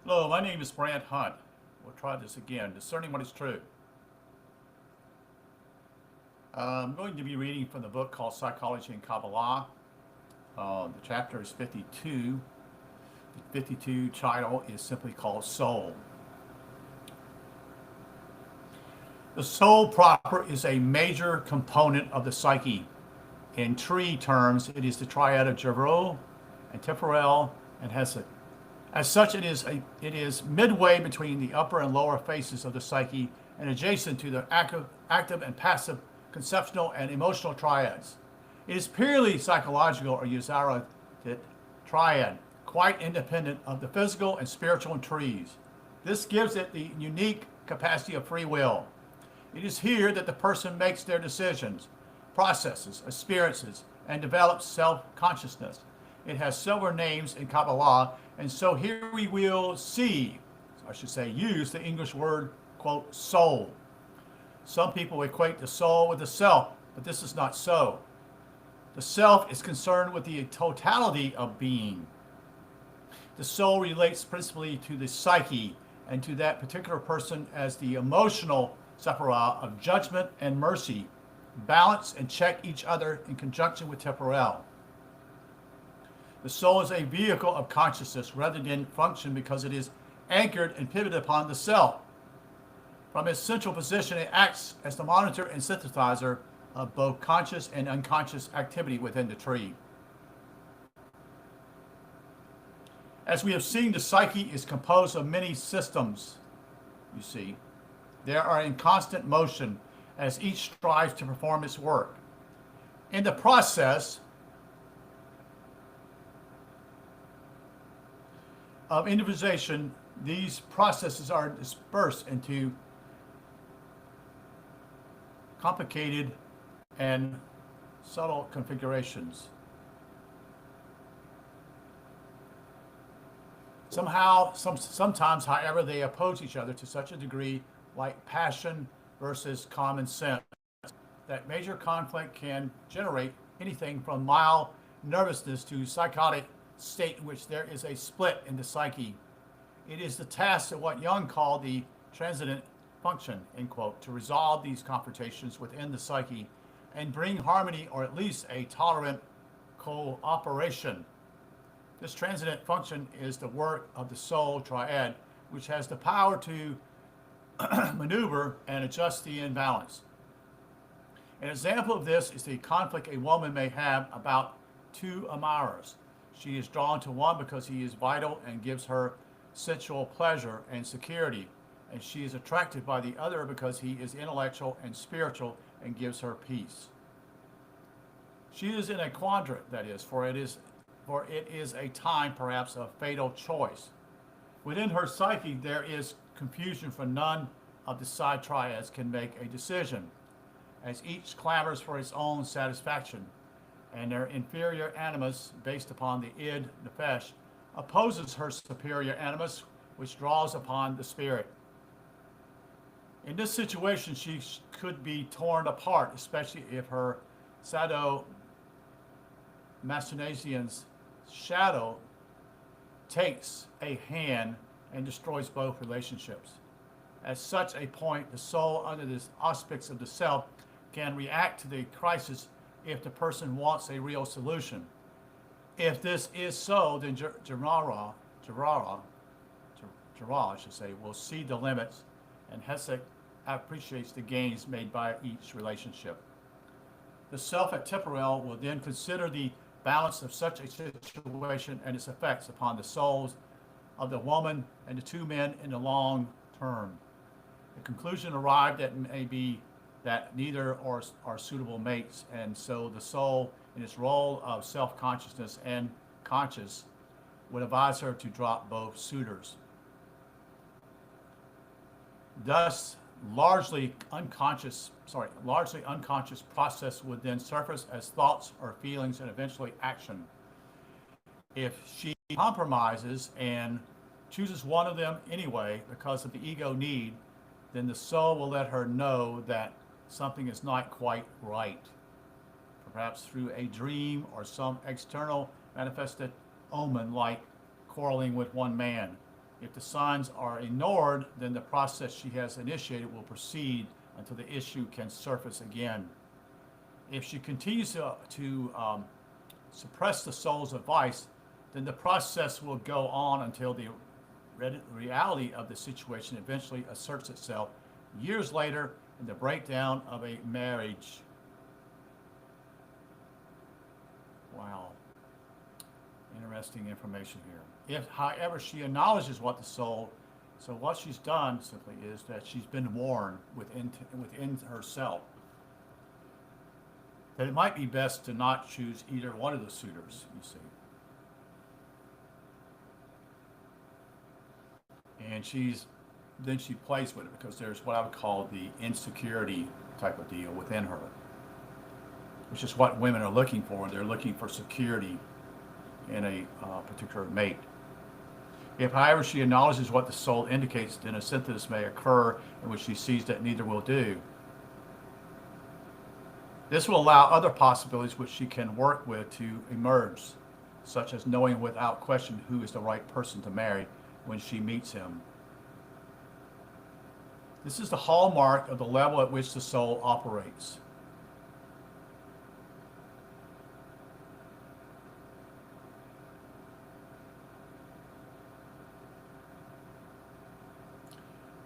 Hello, my name is Brant Hunt. We'll try this again. Discerning what is true. I'm going to be reading from the book called Psychology and Kabbalah. The chapter is 52. The 52 title is simply called Soul. The soul proper is a major component of the psyche. In tree terms, it is the triad of Jerul and Tiferel and Hesed. As such, it is midway between the upper and lower faces of the psyche and adjacent to the active and passive conceptual and emotional triads. It is purely psychological or Yuzaratic triad, quite independent of the physical and spiritual trees. This gives it the unique capacity of free will. It is here that the person makes their decisions, processes, experiences, and develops self-consciousness. It has several names in Kabbalah, and so here we will see, I should say, use the English word, quote, soul. Some people equate the soul with the self, but this is not so. The self is concerned with the totality of being. The soul relates principally to the psyche and to that particular person as the emotional sephirah of judgment and mercy, balance and check each other in conjunction with temporal. The soul is a vehicle of consciousness rather than function because it is anchored and pivoted upon the self. From its central position, it acts as the monitor and synthesizer of both conscious and unconscious activity within the tree. As we have seen, the psyche is composed of many systems, you see. They are in constant motion as each strives to perform its work. In the process of individualization, these processes are dispersed into complicated and subtle configurations. Sometimes, however, they oppose each other to such a degree, like passion versus common sense, that major conflict can generate anything from mild nervousness to psychotic state in which there is a split in the psyche. It is the task of what Jung called the transcendent function, end quote, to resolve these confrontations within the psyche and bring harmony or at least a tolerant cooperation. This transcendent function is the work of the soul triad, which has the power to maneuver and adjust the imbalance. An example of this is the conflict a woman may have about two admirers. She is drawn to one because he is vital and gives her sensual pleasure and security, and she is attracted by the other because he is intellectual and spiritual and gives her peace. She is in a quadrant, that is, for it is a time perhaps of fatal choice. Within her psyche there is confusion, for none of the side triads can make a decision, as each clamors for its own satisfaction, and their inferior animus, based upon the id nefesh, opposes her superior animus, which draws upon the spirit. In this situation, she could be torn apart, especially if her sadomasochism's shadow takes a hand and destroys both relationships. At such a point, the soul, under the auspices of the self, can react to the crisis if the person wants a real solution. If this is so, then Jirah, I should say, will see the limits, and Hesed appreciates the gains made by each relationship. The self at temporal will then consider the balance of such a situation and its effects upon the souls of the woman and the two men in the long term. The conclusion arrived at may be that neither are suitable mates, and so the soul, in its role of self-consciousness and conscious, would advise her to drop both suitors. Thus, largely unconscious process would then surface as thoughts or feelings and eventually action. If she compromises and chooses one of them anyway because of the ego need, then the soul will let her know that something is not quite right, perhaps through a dream or some external manifested omen, like quarreling with one man. If the signs are ignored, then the process she has initiated will proceed until the issue can surface again. If she continues to suppress the soul's advice, then the process will go on until the reality of the situation eventually asserts itself years later in the breakdown of a marriage. Wow. Interesting information here. If, however, she acknowledges what the soul, so what she's done simply is that she's been warned within herself that it might be best to not choose either one of the suitors, you see. And then she plays with it because there's what I would call the insecurity type of deal within her, which is what women are looking for. They're looking for security in a particular mate. If, however, she acknowledges what the soul indicates, then a synthesis may occur in which she sees that neither will do. This will allow other possibilities which she can work with to emerge, such as knowing without question who is the right person to marry when she meets him. This is the hallmark of the level at which the soul operates.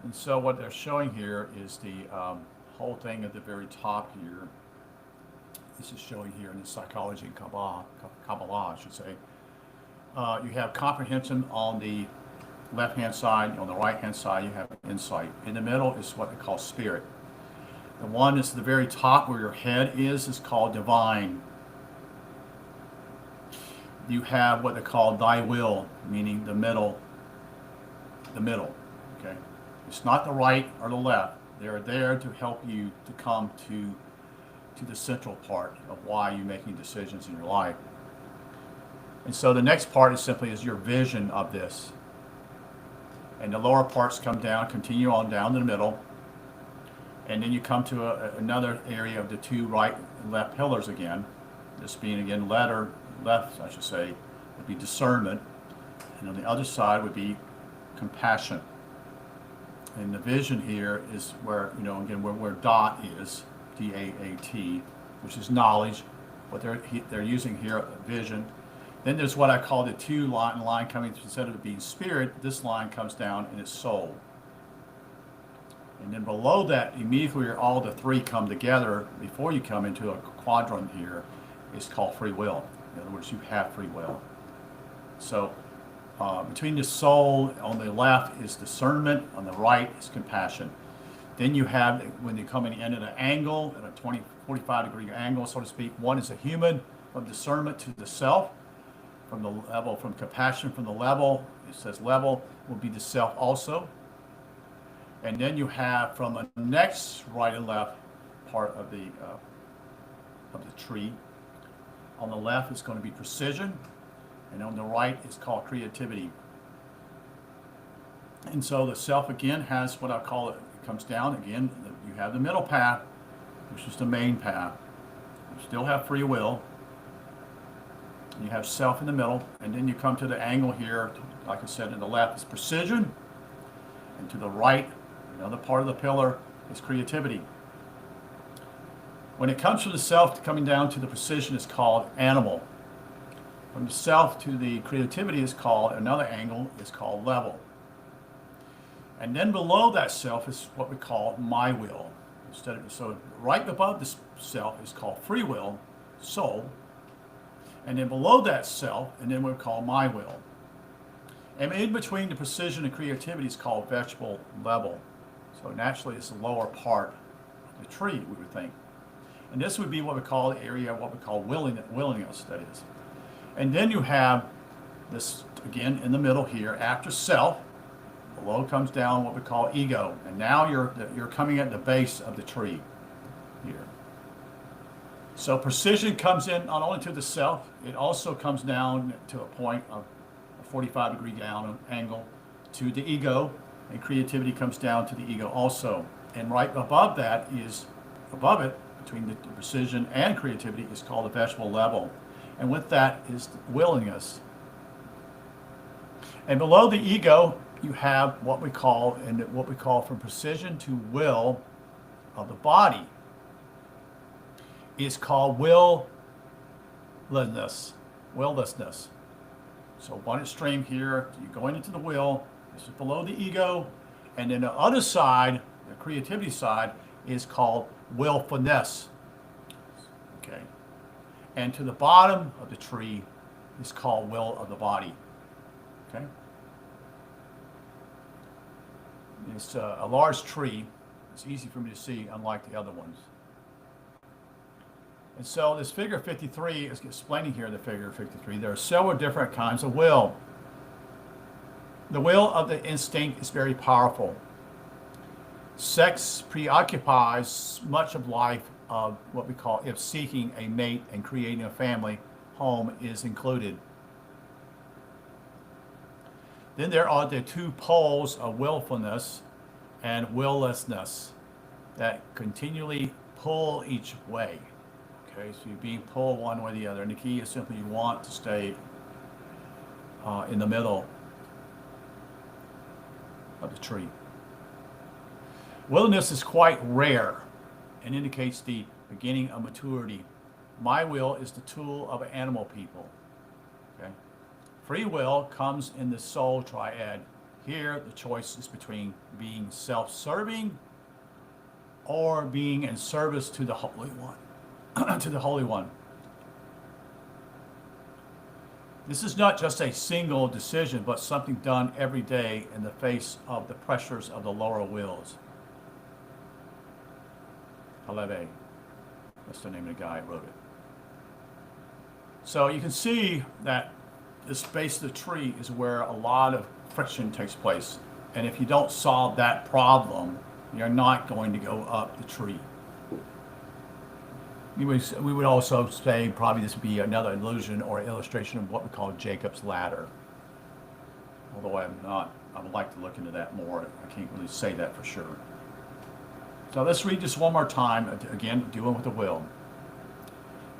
And so what they're showing here is the whole thing at the very top here. This is showing here in the psychology and Kabbalah, I should say. You have comprehension on the left-hand side. On the right-hand side, you have insight. In the middle is what they call spirit. The one that's at the very top where your head is called divine. You have what they call thy will, meaning the middle. Okay? It's not the right or the left. They're there to help you to come to the central part of why you're making decisions in your life. And so the next part is simply your vision of this. And the lower parts come down, continue on down to the middle. And then you come to another area of the two right and left pillars again. This being again left, I should say, would be discernment. And on the other side would be compassion. And the vision here is where, again, where dot is, D-A-A-T, which is knowledge. What they're using here, vision. Then there's what I call the two line coming, instead of it being spirit, this line comes down and it's soul. And then below that, immediately where all the three come together, before you come into a quadrant here, is called free will. In other words, you have free will. So between the soul on the left is discernment, on the right is compassion. Then you have, when you come in at an angle, at a 45 degree angle, so to speak, one is a human, from discernment to the self, from the level, from compassion, from the level, it says level, will be the self also. And then you have from the next right and left part of the tree. On the left is going to be precision, and on the right is called creativity. And so the self again has what I call it comes down again. You have the middle path, which is the main path. You still have free will. You have self in the middle, and then you come to the angle here. Like I said, in the left is precision, and to the right, another part of the pillar is creativity. When it comes to the self coming down to the precision is called animal. From the self to the creativity is called, another angle is called level. And then below that self is what we call my will. So right above the self is called free will, soul. And then below that self, and then we call my will. And in between the precision and creativity is called vegetable level. So naturally it's the lower part of the tree, we would think. And this would be what we call the area of what we call willingness, that is. And then you have this, again, in the middle here, after self, below comes down what we call ego. And now you're coming at the base of the tree here. So precision comes in not only to the self, it also comes down to a point of a 45 degree down angle to the ego, and creativity comes down to the ego also. And right above that is, above it, between the precision and creativity, is called the vegetable level. And with that is willingness. And below the ego you have what we call, from precision to will of the body is called willlessness. Willlessness. So one extreme here, you're going into the will. This is below the ego, and then the other side, the creativity side, is called willfulness. Okay, and to the bottom of the tree is called will of the body. Okay, it's a large tree. It's easy for me to see, unlike the other ones. And so this figure 53 is explaining here the figure 53. There are several different kinds of will. The will of the instinct is very powerful. Sex preoccupies much of life of what we call if seeking a mate and creating a family, home is included. Then there are the two poles of willfulness and willlessness that continually pull each way. Okay, so you're being pulled one way or the other, and the key is simply you want to stay in the middle of the tree. Willingness is quite rare and indicates the beginning of maturity. My will is the tool of animal people. Okay? Free will comes in the soul triad. Here, the choice is between being self-serving or being in service to the Holy One. To the Holy One. This is not just a single decision, but something done every day in the face of the pressures of the lower wills. Haleve. That's the name of the guy who wrote it. So you can see that this base of the tree is where a lot of friction takes place. And if you don't solve that problem, you're not going to go up the tree. We would also say probably this would be another illusion or illustration of what we call Jacob's ladder. Although I would like to look into that more. I can't really say that for sure. So let's read this one more time, again, dealing with the will.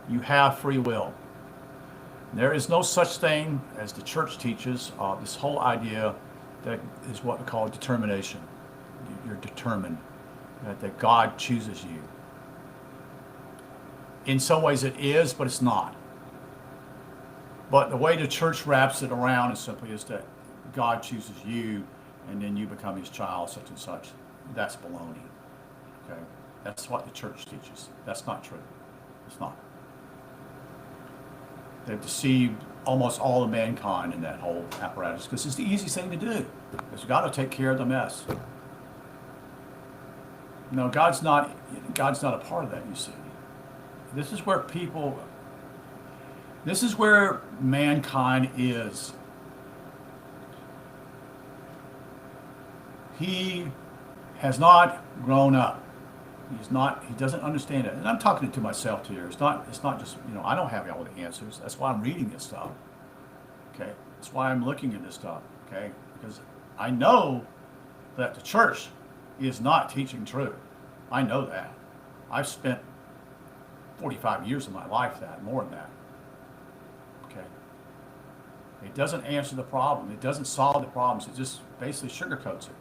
You have free will. There is no such thing as the church teaches, this whole idea that is what we call determination. You're determined, that God chooses you. In some ways it is, but it's not. But the way the church wraps it around is simply is that God chooses you and then you become his child, such and such. That's baloney. Okay? That's what the church teaches. That's not true. It's not. They've deceived almost all of mankind in that whole apparatus because it's the easiest thing to do. Because you've got to take care of the mess. No, God's not a part of that, you see. This is where mankind is. He has not grown up. He doesn't understand it. And I'm talking to myself here. It's not just, I don't have all the answers. That's why I'm reading this stuff. Okay? That's why I'm looking at this stuff. Okay? Because I know that the church is not teaching truth. I know that. I've spent 45 years of my life more than that. Okay? It doesn't answer the problem. It doesn't solve the problems. It just basically sugarcoats it.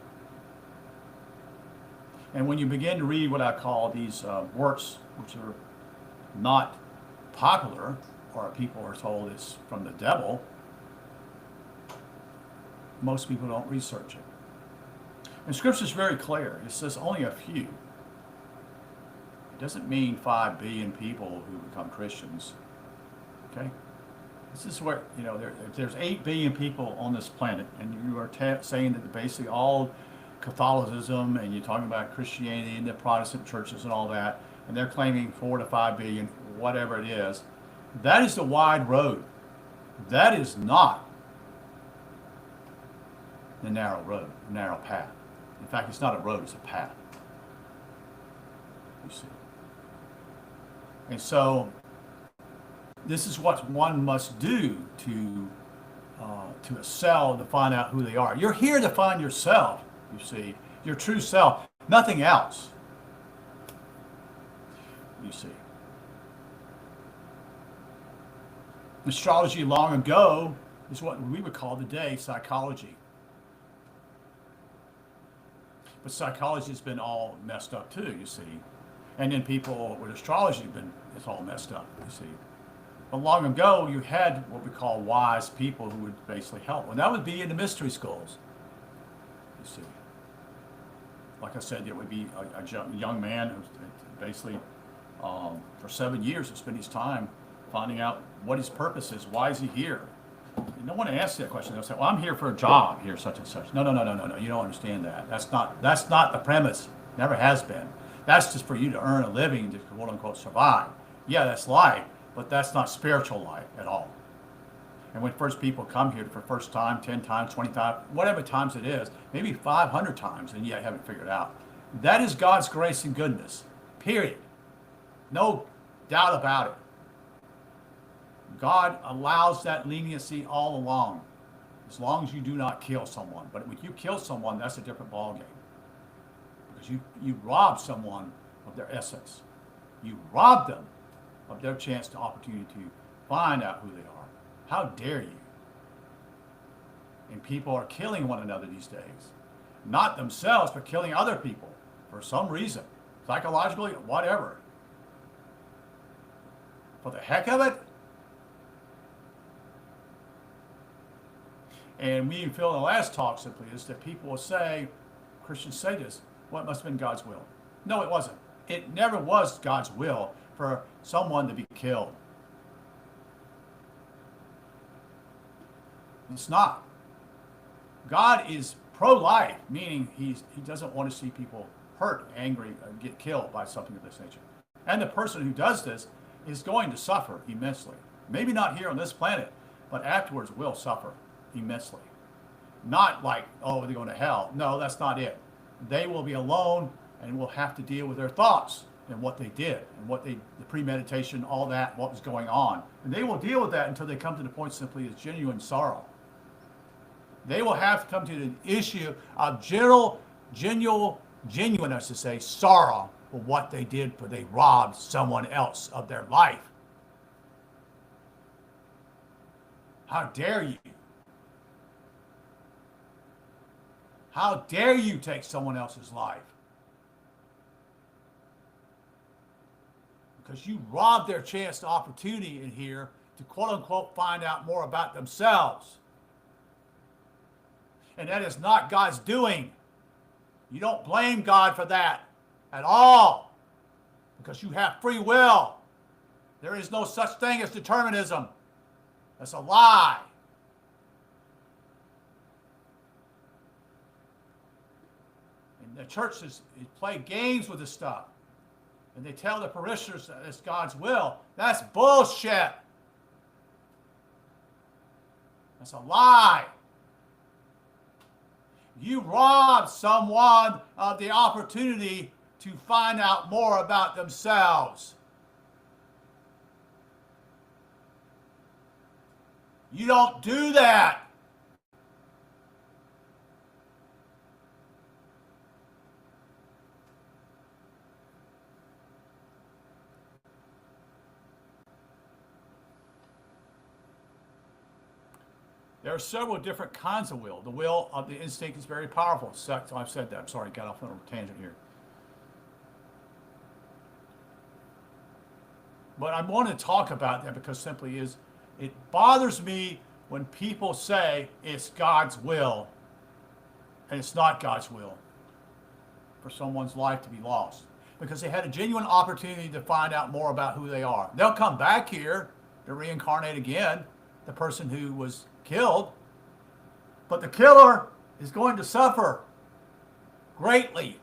And when you begin to read what I call these works, which are not popular, or people are told it's from the devil, most people don't research it. And Scripture is very clear. It says only a few. It doesn't mean 5 billion people who become Christians. Okay? This is where, if there's 8 billion people on this planet, and you are saying that basically all Catholicism, and you're talking about Christianity and the Protestant churches and all that, and they're claiming 4 to 5 billion, whatever it is, that is the wide road. That is not the narrow road, the narrow path. In fact, it's not a road, it's a path. You see. And so, this is what one must do to excel, to find out who they are. You're here to find yourself. You see, your true self, nothing else. You see. Astrology long ago is what we would call today psychology. But psychology has been all messed up too, you see. And then people with astrology have been, it's all messed up, you see. But long ago, you had what we call wise people who would basically help. And that would be in the mystery schools, you see. Like I said, it would be a young man who's basically, for 7 years, has spent his time finding out what his purpose is. Why is he here? No one asks that question. They'll say, well, I'm here for a job here, such and such. No. You don't understand that. That's not the premise. Never has been. That's just for you to earn a living, to quote unquote survive. Yeah, that's life, but that's not spiritual life at all. And when first people come here for the first time, 10 times, 20 times, whatever times it is, maybe 500 times, and yet haven't figured out. That is God's grace and goodness, period. No doubt about it. God allows that leniency all along, as long as you do not kill someone. But when you kill someone, that's a different ballgame. Because you rob someone of their essence. You rob them of their chance to opportunity to find out who they are. How dare you? And people are killing one another these days. Not themselves, but killing other people for some reason. Psychologically, whatever. For the heck of it. And we even feel in the last talk simply is that people will say, Christians say this, well, it must have been God's will. No, it wasn't. It never was God's will for someone to be killed. It's not. God is pro-life, meaning he doesn't want to see people hurt, angry, get killed by something of this nature. And the person who does this is going to suffer immensely. Maybe not here on this planet, but afterwards will suffer immensely. Not like, oh, they're going to hell. No, that's not it. They will be alone and will have to deal with their thoughts and what they did and the premeditation, all that, what was going on. And they will deal with that until they come to the point simply as genuine sorrow. They will have to come to the issue of genuine, I should say, sorrow for what they did, for they robbed someone else of their life. How dare you? How dare you take someone else's life? Because you robbed their chance to opportunity in here to quote unquote find out more about themselves. And that is not God's doing. You don't blame God for that at all, because you have free will. There is no such thing as determinism. That's a lie. And the churches play games with this stuff. And they tell the parishioners that it's God's will. That's bullshit. That's a lie. You rob someone of the opportunity to find out more about themselves. You don't do that. There are several different kinds of will. The will of the instinct is very powerful. I've said that. I'm sorry, got off on a tangent here. But I want to talk about that because simply it bothers me when people say it's God's will and it's not God's will for someone's life to be lost, because they had a genuine opportunity to find out more about who they are. They'll come back here to reincarnate again, the person who was killed, but the killer is going to suffer greatly.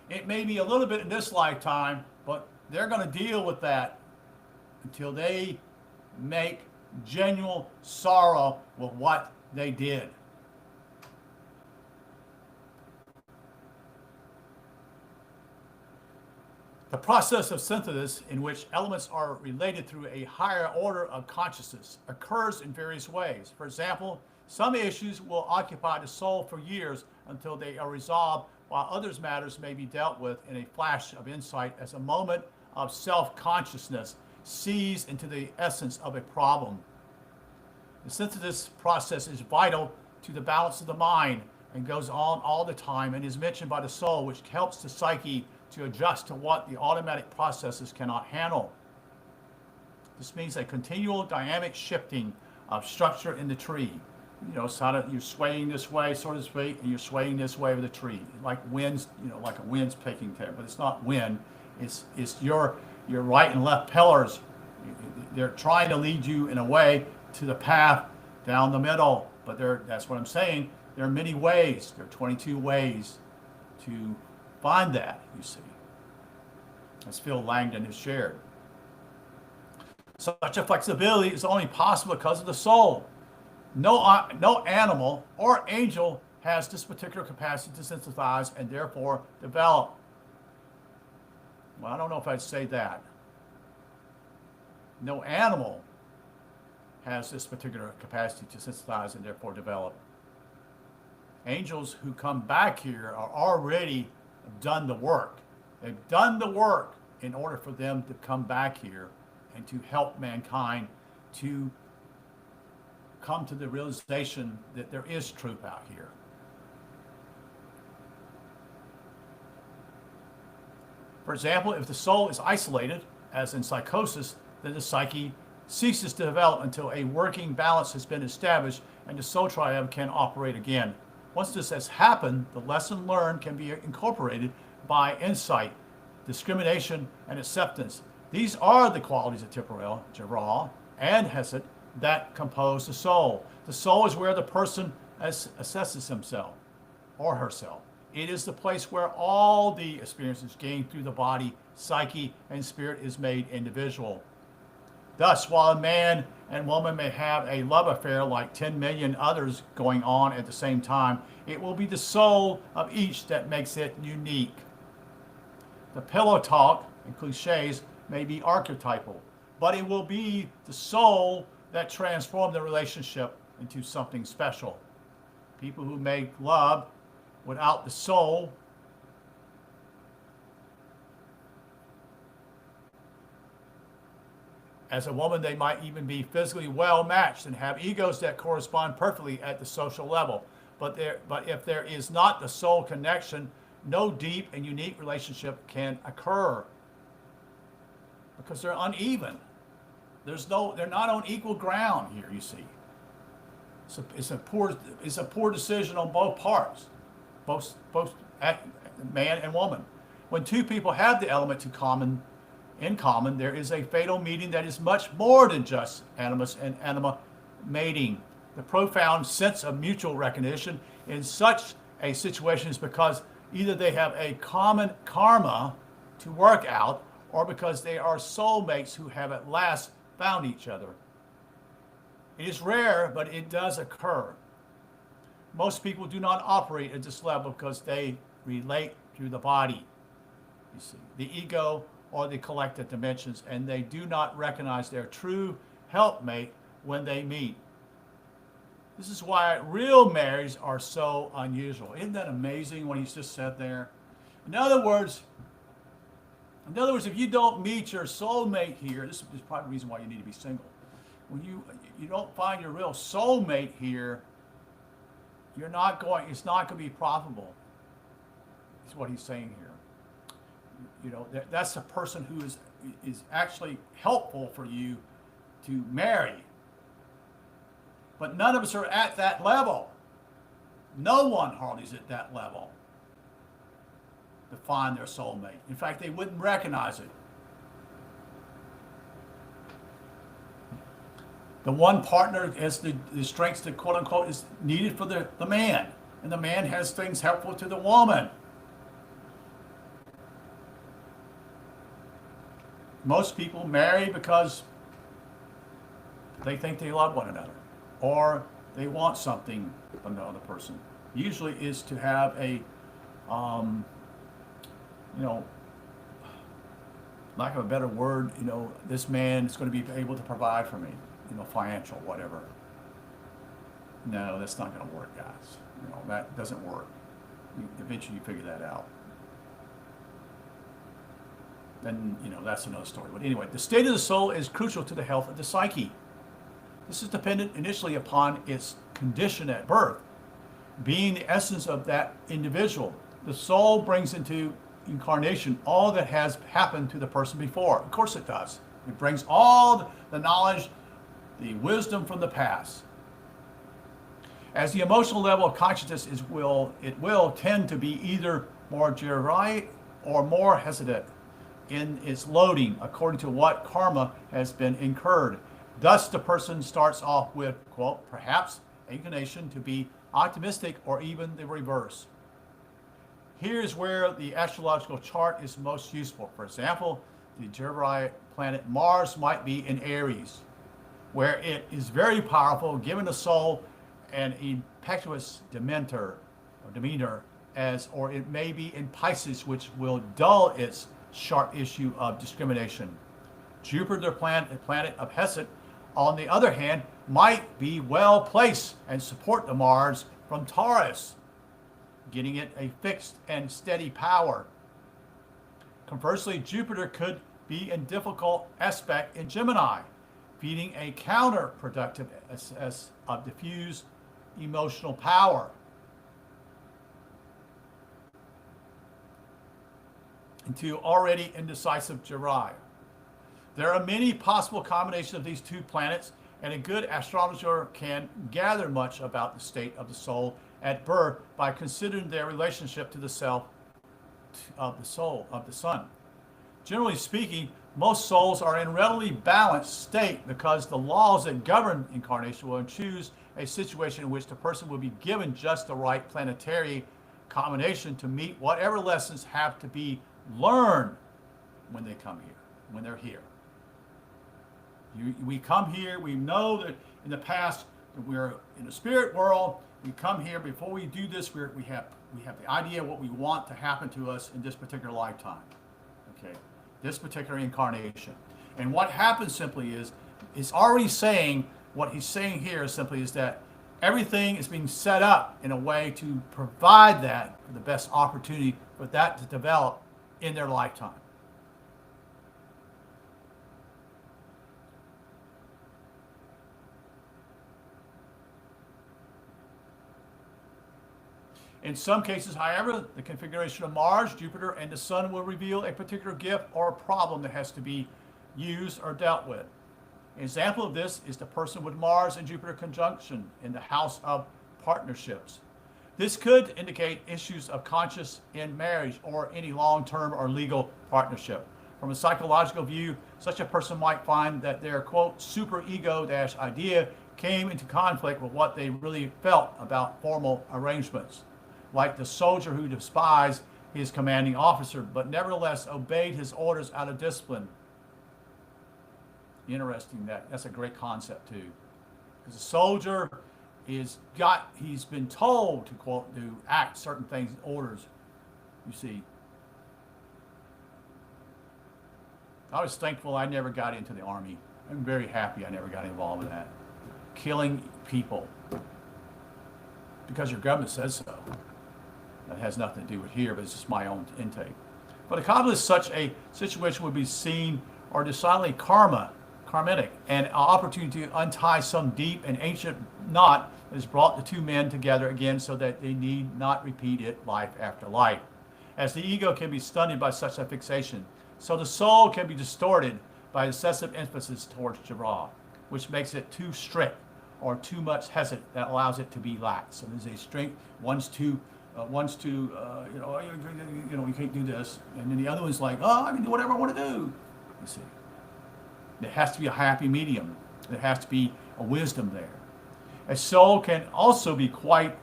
It may be a little bit in this lifetime, but they're going to deal with that until they make genuine sorrow with what they did. The process of synthesis, in which elements are related through a higher order of consciousness, occurs in various ways. For example, some issues will occupy the soul for years until they are resolved, while others matters may be dealt with in a flash of insight as a moment of self-consciousness sees into the essence of a problem. The synthesis process is vital to the balance of the mind, and goes on all the time and is mentioned by the soul, which helps the psyche to adjust to what the automatic processes cannot handle. This means a continual dynamic shifting of structure in the tree. You're swaying this way, so to speak, and you're swaying this way with the tree, like winds, like a wind's picking there. But it's not wind; it's your right and left pillars. They're trying to lead you in a way to the path down the middle. But that's what I'm saying. There are many ways. There are 22 ways to find that. You see, as Phil Langdon has shared. Such a flexibility is only possible because of the soul. No animal or angel has this particular capacity to synthesize and therefore develop. Well, I don't know if I'd say that. No animal has this particular capacity to synthesize and therefore develop. Angels who come back here are already done the work. They've done the work in order for them to come back here and to help mankind to come to the realization that there is truth out here. For example, if the soul is isolated, as in psychosis, then the psyche ceases to develop until a working balance has been established and the soul triad can operate again. Once this has happened, the lesson learned can be incorporated by insight, discrimination, and acceptance. These are the qualities of Tipperel, Jabral, and Hesed that compose the soul. The soul is where the person assesses himself or herself. It is the place where all the experiences gained through the body, psyche, and spirit is made individual. Thus, while a man and woman may have a love affair like 10 million others going on at the same time, it will be the soul of each that makes it unique. The pillow talk and cliches may be archetypal, but it will be the soul that transforms the relationship into something special. People who make love without the soul as a woman, they might even be physically well matched and have egos that correspond perfectly at the social level. But if there is not the soul connection, no deep and unique relationship can occur because they're uneven. They're not on equal ground here, you see. It's a poor decision on both parts, both man and woman. When two people have the element in common, there is a fatal meeting that is much more than just animus and anima mating. The profound sense of mutual recognition in such a situation is because either they have a common karma to work out, or because they are soulmates who have at last found each other. It is rare, but it does occur. Most people do not operate at this level because they relate through the body, you see, the ego or the collective dimensions, and they do not recognize their true helpmate when they meet. This is why real marriages are so unusual. Isn't that amazing what he's just said there? In other words, if you don't meet your soulmate here, this is probably the reason why you need to be single. When you don't find your real soulmate here, it's not going to be profitable. Is what he's saying here. That's the person who is actually helpful for you to marry. But none of us are at that level. No one hardly is at that level to find their soulmate. In fact, they wouldn't recognize it. The one partner has the strengths that, quote unquote, is needed for the man. And the man has things helpful to the woman. Most people marry because they think they love one another, or they want something from the other person. Usually is to have a, lack of a better word, this man is going to be able to provide for me, financial, whatever. No, that's not going to work, guys. That doesn't work. Eventually you figure that out. Then, that's another story. But anyway, the state of the soul is crucial to the health of the psyche. This is dependent initially upon its condition at birth. being the essence of that individual. The soul brings into incarnation all that has happened to the person before. Of course it does. It brings all the knowledge, the wisdom from the past. As the emotional level of consciousness will tend to be either more Jivrai or more hesitant in its loading according to what karma has been incurred. Thus, the person starts off with, quote, perhaps inclination to be optimistic or even the reverse. Here's where the astrological chart is most useful. For example, the Jivrai planet Mars might be in Aries, where it is very powerful, giving the soul an impetuous demeanor, or it may be in Pisces, which will dull its sharp issue of discrimination. Jupiter, the planet of Hesed, on the other hand, might be well placed and support the Mars from Taurus, getting it a fixed and steady power. Conversely, Jupiter could be in difficult aspect in Gemini, feeding a counterproductive excess of diffuse emotional power. Into already indecisive Jivrai. There are many possible combinations of these two planets, and a good astrologer can gather much about the state of the soul at birth by considering their relationship to the self of the sun. Generally speaking, most souls are in readily balanced state because the laws that govern incarnation will choose a situation in which the person will be given just the right planetary combination to meet whatever lessons have to be learned when they come here, when they're here. We come here, we know that in the past we're in the spirit world. We come here, before we do this, we have the idea of what we want to happen to us in this particular lifetime. Okay, this particular incarnation. And what happens simply is, it's already saying, what he's saying here simply is that everything is being set up in a way to provide that, the best opportunity for that to develop in their lifetime. In some cases, however, the configuration of Mars, Jupiter, and the Sun will reveal a particular gift or a problem that has to be used or dealt with. An example of this is the person with Mars and Jupiter conjunction in the house of partnerships. This could indicate issues of conscience in marriage or any long-term or legal partnership. From a psychological view, such a person might find that their, quote, superego idea came into conflict with what they really felt about formal arrangements. Like the soldier who despised his commanding officer, but nevertheless obeyed his orders out of discipline. Interesting, that's a great concept too. Because the soldier he's been told to, quote, to act certain things, orders, you see. I was thankful I never got into the army. I'm very happy I never got involved in that. Killing people because your government says so. That has nothing to do with here, but it's just my own intake. But accomplish such a situation would be seen or decidedly karmic, and an opportunity to untie some deep and ancient knot that has brought the two men together again so that they need not repeat it life after life. As the ego can be stunted by such a fixation, so the soul can be distorted by excessive emphasis towards Jivrai, which makes it too strict or too much hesitant that allows it to be lax. So there's a strength, one's too, you can't do this. And then the other one's like, I can do whatever I want to do. You see. There has to be a happy medium. There has to be a wisdom there. A soul can also be quite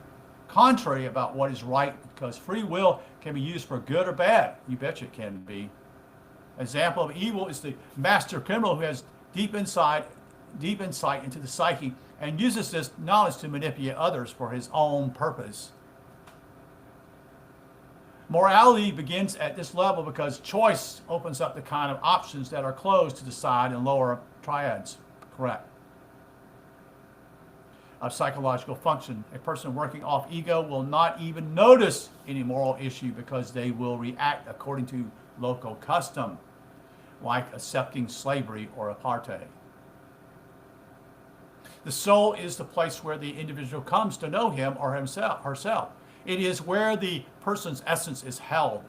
contrary about what is right, because free will can be used for good or bad. You bet it can be. Example of evil is the master criminal who has deep insight into the psyche and uses this knowledge to manipulate others for his own purpose. Morality begins at this level because choice opens up the kind of options that are closed to the side and lower triads. Correct. Of psychological function, a person working off ego will not even notice any moral issue because they will react according to local custom, like accepting slavery or apartheid. The soul is the place where the individual comes to know him or himself, herself. It is where the person's essence is held.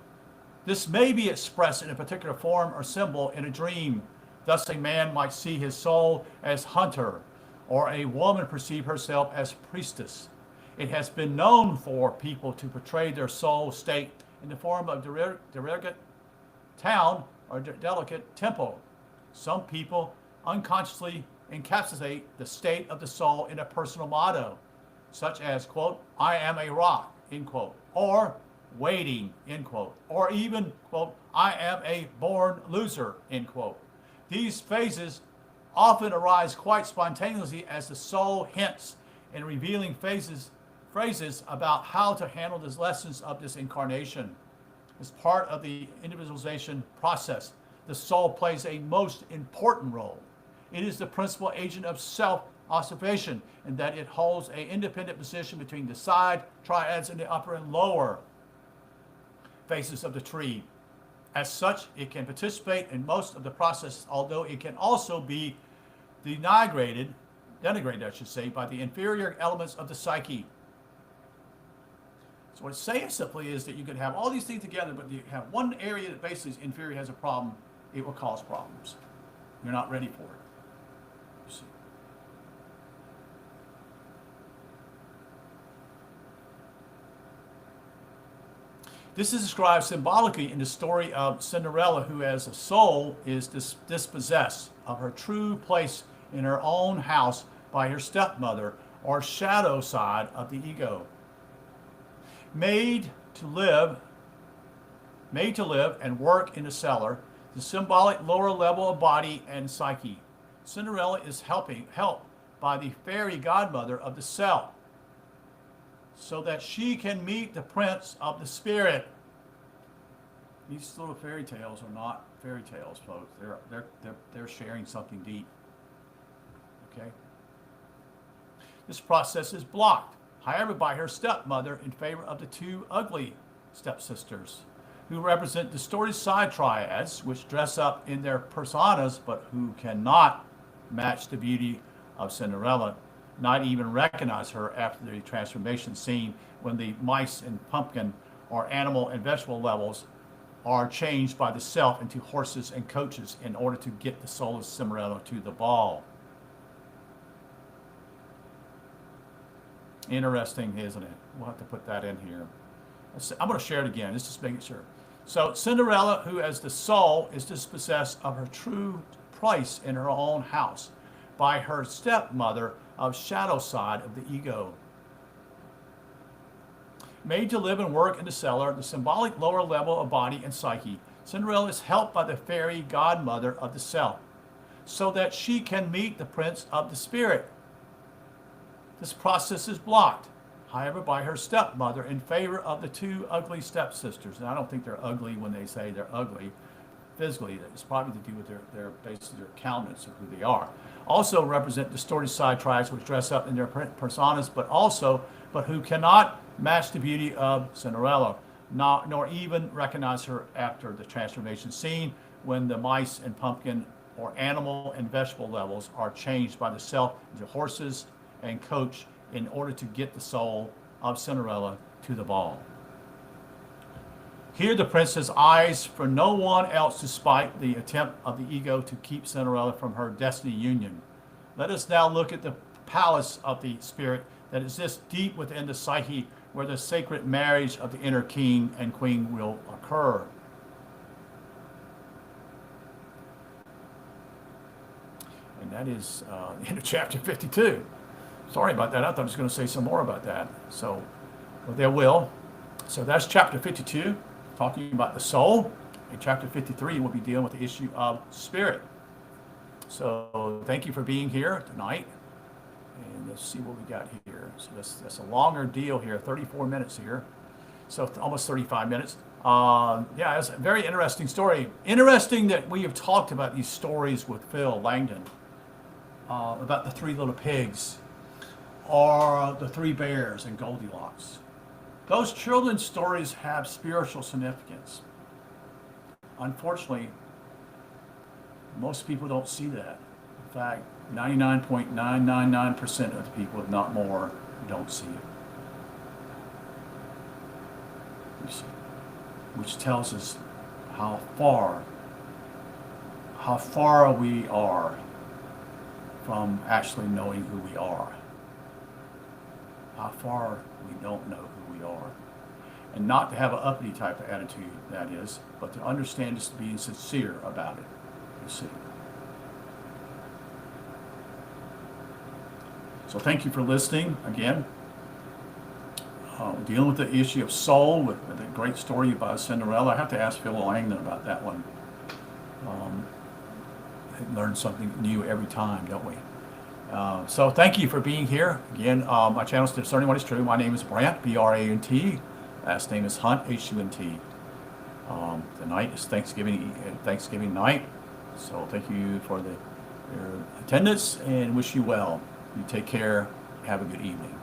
This may be expressed in a particular form or symbol in a dream. Thus, a man might see his soul as hunter, or a woman perceive herself as priestess. It has been known for people to portray their soul state in the form of delicate town or delicate temple. Some people unconsciously encapsulate the state of the soul in a personal motto, such as, quote, I am a rock, end quote, or waiting, end quote, or even, quote, I am a born loser, end quote. These phases often arise quite spontaneously as the soul hints in revealing phrases about how to handle the lessons of this incarnation. As part of the individualization process, the soul plays a most important role. It is the principal agent of self-observation in that it holds an independent position between the side triads and the upper and lower phases of the tree. As such, it can participate in most of the process, although it can also be denigrated, I should say, by the inferior elements of the psyche. So what it's saying simply is that you can have all these things together, but you have one area that basically is inferior, has a problem, it will cause problems. You're not ready for it. You see. This is described symbolically in the story of Cinderella, who as a soul is dispossessed of her true place in her own house by her stepmother, or shadow side of the ego. Made to live and work in the cellar, the symbolic lower level of body and psyche. Cinderella is helped by the fairy godmother of the self, so that she can meet the prince of the spirit. These little fairy tales are not fairy tales, folks. They're sharing something deep. Okay. This process is blocked, however, by her stepmother in favor of the two ugly stepsisters, who represent distorted side triads, which dress up in their personas, but who cannot match the beauty of Cinderella, not even recognize her after the transformation scene when the mice and pumpkin or animal and vegetable levels are changed by the self into horses and coaches in order to get the soul of Cinderella to the ball. Interesting, isn't it? We'll have to put that in here. I'm going to share it again, just to make sure. So Cinderella, who as the soul is dispossessed of her true place in her own house by her stepmother of shadow side of the ego. Made to live and work in the cellar, the symbolic lower level of body and psyche, Cinderella is helped by the fairy godmother of the self, so that she can meet the prince of the spirit. This process is blocked, however, by her stepmother in favor of the two ugly stepsisters. And I don't think they're ugly when they say they're ugly physically. It's probably to do with their basically their countenance of who they are. Also represent distorted side triads which dress up in their personas, but who cannot match the beauty of Cinderella, nor even recognize her after the transformation scene when the mice and pumpkin or animal and vegetable levels are changed by the self into horses and coach in order to get the soul of Cinderella to the ball. Here the prince has eyes for no one else despite the attempt of the ego to keep Cinderella from her destiny union. Let us now look at the palace of the spirit that exists deep within the psyche where the sacred marriage of the inner king and queen will occur. And that is in chapter 52. Sorry about that. I thought I was going to say some more about that. So, well, there will. So that's chapter 52, talking about the soul. In chapter 53, we'll be dealing with the issue of spirit. So thank you for being here tonight. And let's see what we got here. So that's a longer deal here, 34 minutes here. So almost 35 minutes. Yeah, it's a very interesting story. Interesting that we have talked about these stories with Phil Langdon about the three little pigs or the three bears and Goldilocks. Those children's stories have spiritual significance. Unfortunately, most people don't see that. In fact, 99.999% of the people, if not more, don't see it. You see, which tells us how far we are from actually knowing who we are. How far we don't know who we are. And not to have an uppity type of attitude, that is, but to understand just being sincere about it, you see. So thank you for listening again. Dealing with the issue of soul with a great story about Cinderella. I have to ask Phil Langdon about that one. Learn something new every time, don't we? So thank you for being here. Again, my channel is Discerning What Is True. My name is Brant, B-R-A-N-T. Last name is Hunt, H-U-N-T. Tonight is Thanksgiving night. So thank you for your attendance and wish you well. You take care. Have a good evening.